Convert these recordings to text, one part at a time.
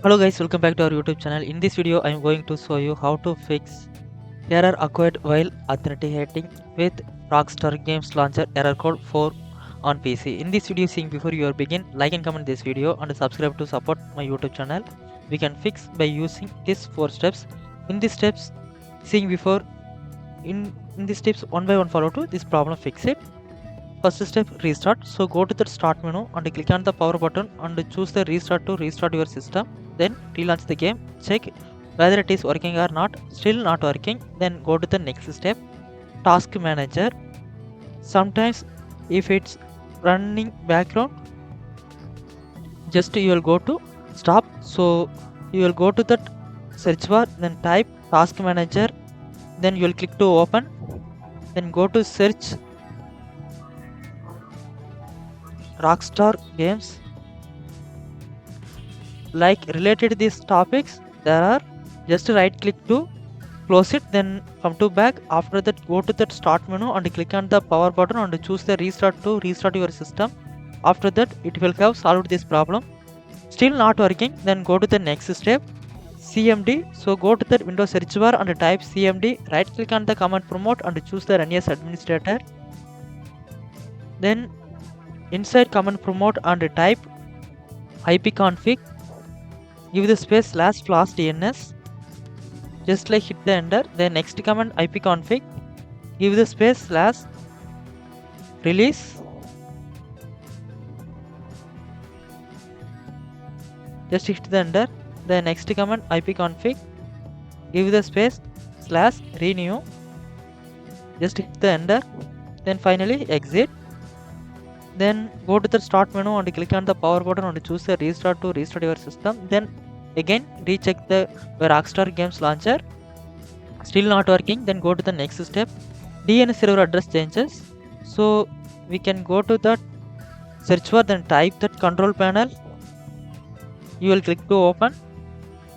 Hello guys, welcome back to our YouTube channel. In this video I am going to show you how to fix error occurred while authenticating with Rockstar Games Launcher error code 4 on PC. In this video, seeing before you begin, like and comment this video and subscribe to support my YouTube channel. We can fix by using these 4 steps. In these steps, seeing before in these steps one by one follow to this problem, fix it. First step, restart. So go to the start menu and click on the power button and choose the restart to restart your system. Then relaunch the game. Check whether it is working or not. Still not working, then go to the next step, task manager. Sometimes if it's running background, just you will go to stop. So you will go to the search bar, then type task manager, then you will click to open, then go to search Rockstar Games. Like related to these topics, there are just right click to close it, then come to back. After that, go to the start menu and click on the power button and choose the restart to restart your system. After that, it will have solved this problem. Still not working, then go to the next step, CMD. So go to the Windows search bar and type CMD. Right click on the command promote and choose the run as administrator. Then inside command promote and type ipconfig. Give the space /flash DNS. Just like hit the enter. Then next command ipconfig. Give the space /release. Just hit the enter. The next command ipconfig. Give the space /renew. Just hit the enter. Then finally exit. Then go to the start menu and click on the power button and choose the restart to restart your system. Then again recheck the Rockstar Games Launcher. Still not working, then go to the next step, DNS server address changes. So we can go to the search bar, then type that control panel. You will click to open.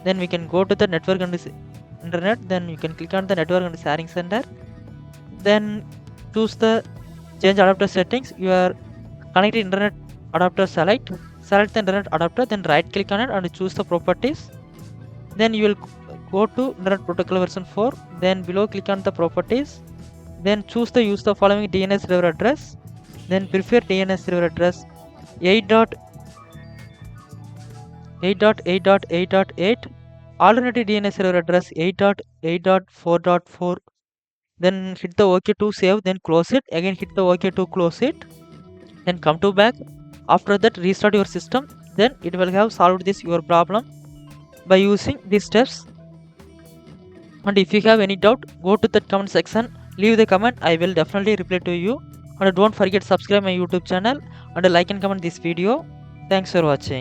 Then we can go to the network and internet. Then you can click on the network and sharing center. Then choose the change adapter settings. You are connected internet adapter, select the internet adapter, then right click on it and choose the properties. Then you will go to internet protocol version 4, then below click on the properties, then choose the use the following DNS server address, then prefer DNS server address 8.8.8.8, alternative DNS server address 8.8.4.4. then hit the OK to save, then close it. Again hit the OK to close it, then come to back. After that, restart your system. Then it will have solved this your problem by using these steps. And if you have any doubt, go to the comment section, leave the comment. I will definitely reply to you. And don't forget subscribe my YouTube channel and like and comment this video. Thanks for watching.